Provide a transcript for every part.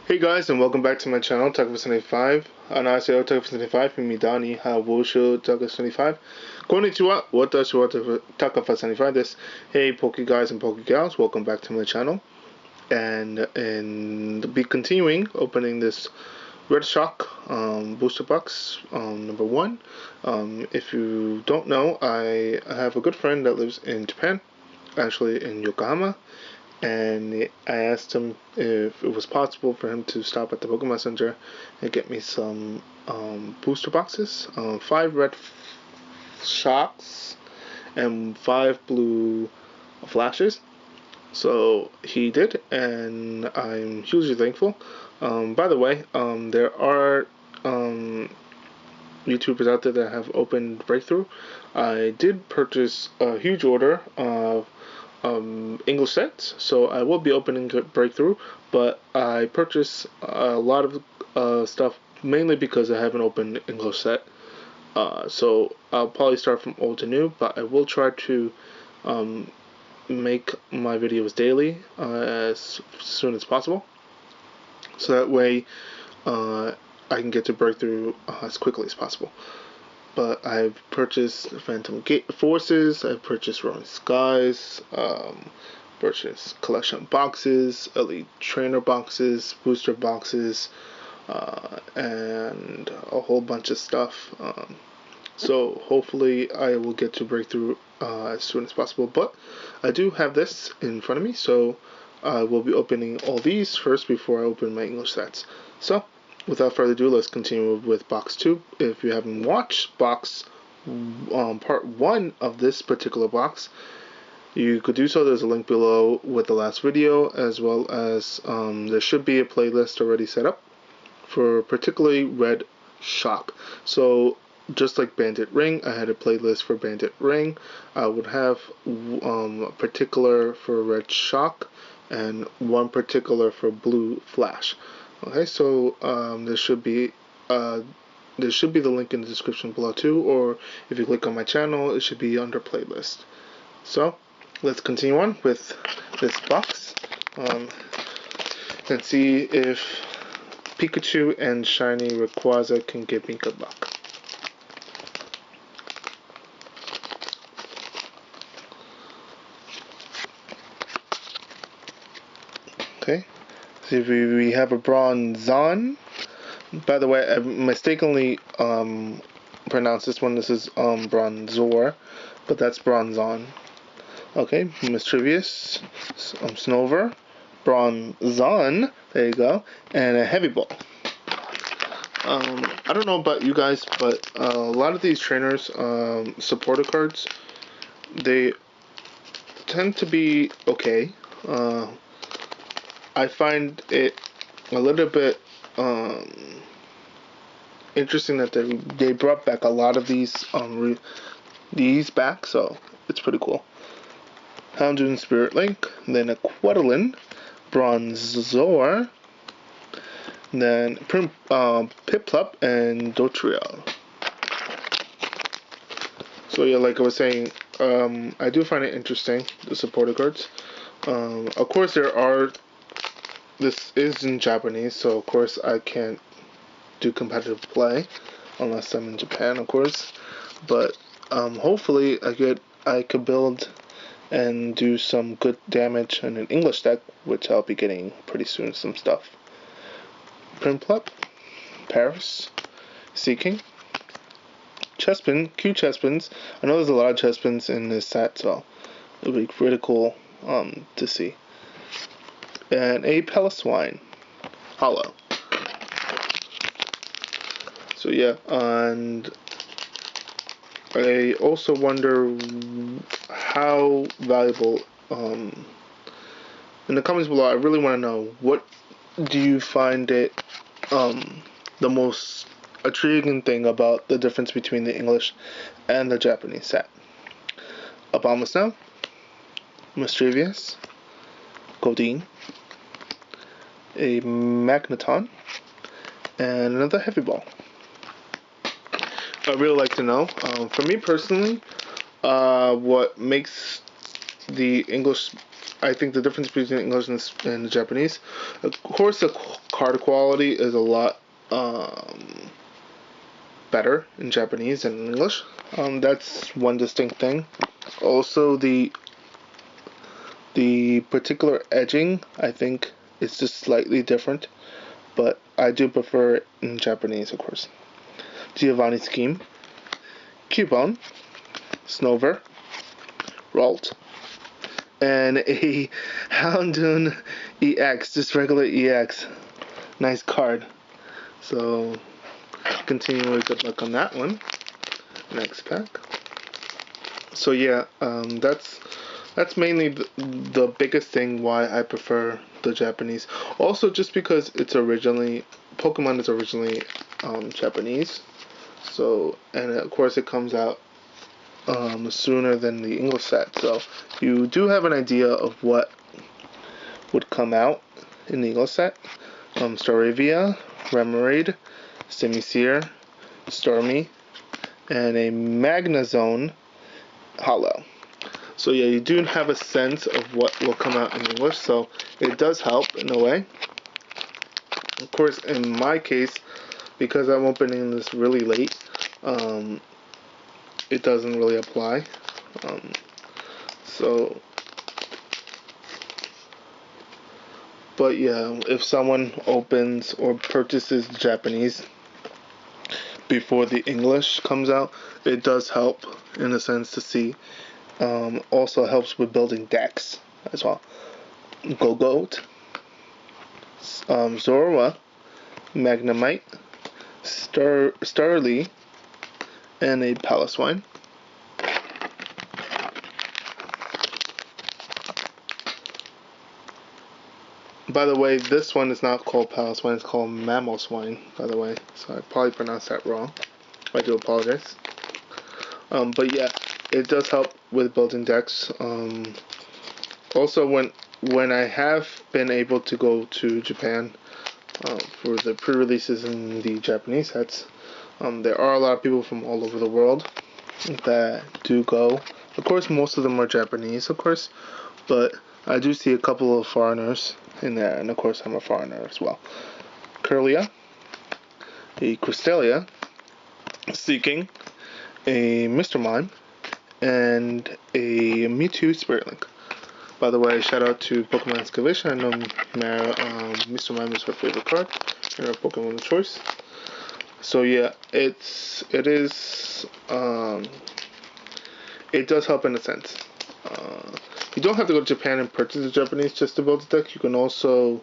Hey guys, and welcome back to my channel, Taka75. 안녕하세요, Taka75. Midani Hawosho Taka75. Konnichiwa, watashi wa Taka75 desu. Hey, Poke guys and Poke gals, welcome back to my channel. And be continuing opening this Red Shock booster box number 1. If you don't know, I have a good friend that lives in Japan, actually in Yokohama. And I asked him if it was possible for him to stop at the Pokemon Center and get me some booster boxes, 5 red shocks and 5 blue flashes. So he did, and I'm hugely thankful. By the way, there are YouTubers out there that have opened Breakthrough. I did purchase a huge order of English sets, so I will be opening Breakthrough, but I purchased a lot of stuff mainly because I haven't opened English set. So I'll probably start from old to new, but I will try to make my videos daily as soon as possible, so that way I can get to Breakthrough as quickly as possible. But I've purchased Phantom Gate Forces, I've purchased Roaring Skies, purchased collection boxes, Elite Trainer boxes, booster boxes, and a whole bunch of stuff. So hopefully I will get to Breakthrough as soon as possible. But I do have this in front of me, so I will be opening all these first before I open my English sets. So without further ado, let's continue with box 2. If you haven't watched box part 1 of this particular box, you could do so. There's a link below with the last video, as well as there should be a playlist already set up for particularly Red Shock. So just like Bandit Ring, I had a playlist for Bandit Ring. I would have a particular for Red Shock and one particular for Blue Flash. Okay, so there should be the link in the description below too, or if you click on my channel, it should be under playlist. So let's continue on with this box and see if Pikachu and Shiny Rayquaza can give me good luck. Okay, so we have a Bronzong. By the way, I mistakenly pronounced this one. This is Bronzor, but that's Bronzong. Okay, Mischievous, Snover, Bronzong, there you go, and a Heavy Ball. I don't know about you guys, but a lot of these trainers, supporter cards, they tend to be okay. I find it a little bit interesting that they brought back a lot of these back, so it's pretty cool. Houndoom Spirit Link, then a Quedlin, Bronzor, then Piplup, and Dothraki. So yeah, like I was saying, I do find it interesting, the supporter cards. Of course this is in Japanese, so of course I can't do competitive play unless I'm in Japan, of course. But hopefully I could build and do some good damage in an English deck, which I'll be getting pretty soon. Some stuff. Piplup, Paris, Seaking, Chespin, Q Chespins. I know there's a lot of Chespins in this set, so it'll be pretty cool to see. And a Piloswine, Hollow. So yeah, and I also wonder how valuable, in the comments below, I really want to know, what do you find it the most intriguing thing about the difference between the English and the Japanese set? Abomasnow, Mischievous, Goldeen, a Magneton, and another Heavy Ball. I'd really like to know. For me personally, what makes the English I think the difference between English and the Japanese, of course, the card quality is a lot better in Japanese than in English. That's one distinct thing. Also, the particular edging, I think, is just slightly different, but I do prefer it in Japanese, of course. Giovanni Scheme, Cubone, Snover, Ralt, and a Houndoom EX, just regular EX. Nice card. So, continue with good luck on that one. Next pack. So yeah, that's mainly the biggest thing why I prefer the Japanese. Also, just because Pokemon is originally Japanese. So, and of course it comes out sooner than the English set. So you do have an idea of what would come out in the English set. Staravia, Remoraid, Simisear, Starmie, and a Magnezone Hollow. So yeah, you do have a sense of what will come out in English, so it does help in a way. Of course, in my case, because I'm opening this really late, it doesn't really apply. But yeah, if someone opens or purchases Japanese before the English comes out, it does help in a sense to see. Also helps with building decks as well. Gogoat, Zorua, Magnemite, Starly, and a Paloswine. By the way, this one is not called Paloswine, it's called Mamoswine, by the way. So I probably pronounced that wrong. I do apologize. But yeah, it does help with building decks. Also, when I have been able to go to Japan for the pre-releases in the Japanese sets, there are a lot of people from all over the world that do go. Of course, most of them are Japanese, of course, but I do see a couple of foreigners in there, and of course, I'm a foreigner as well. Kirlia, a Cresselia, Seeking, a Mr. Mime, and a Mewtwo Spirit Link. By the way, shout out to Pokemon Excavation. I know Mr. Mime is her favorite card and her Pokemon of choice. So yeah, it does help in a sense. You don't have to go to Japan and purchase the Japanese just to build the deck. You can also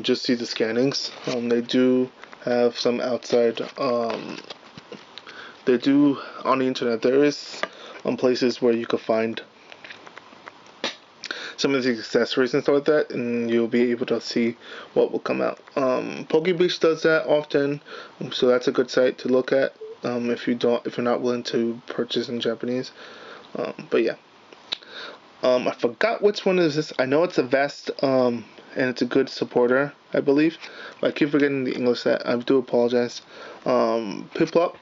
just see the scannings. They do have some outside. They do on the internet. There is places where you could find some of the accessories and stuff like that, and you'll be able to see what will come out. Pokebeach does that often, so that's a good site to look at if you're not willing to purchase in Japanese. But yeah, I forgot which one is this. I know it's a vest, and it's a good supporter, I believe. But I keep forgetting the English set. I do apologize. Piplup,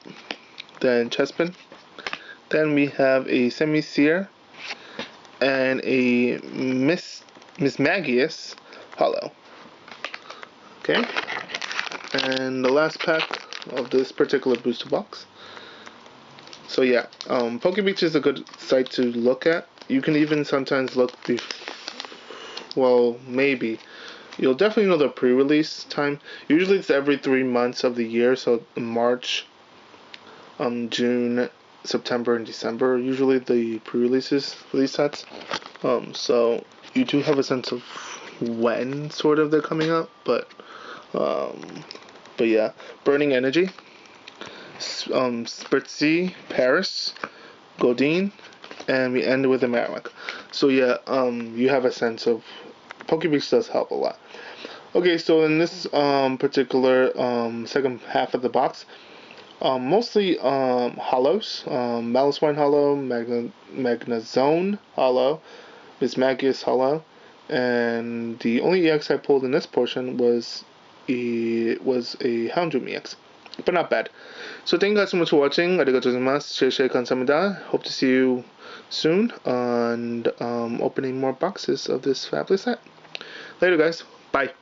then Chespin. Then we have a Simisear and a Mismagius Hollow. Okay, and the last pack of this particular booster box. So yeah, Pokebeach is a good site to look at. You can even sometimes look maybe. You'll definitely know the pre-release time. Usually it's every 3 months of the year, so March, June, September, and December are usually the pre-releases for these sets. So you do have a sense of when sort of they're coming out, but yeah, Burning Energy, Spritzee, Paris, Godine, and we end with a Marowak. So yeah, you have a sense of Pokebeach does help a lot. Okay, so in this particular second half of the box, mostly hollows, Maloswine Hollow, Magnezone Hollow, Mismagius Hollow, and the only EX I pulled in this portion was a Houndoom EX, but not bad. So thank you guys so much for watching. Arigatou gozaimasu. Share 감사합니다. Hope to see you soon and opening more boxes of this fabulous set. Later, guys. Bye.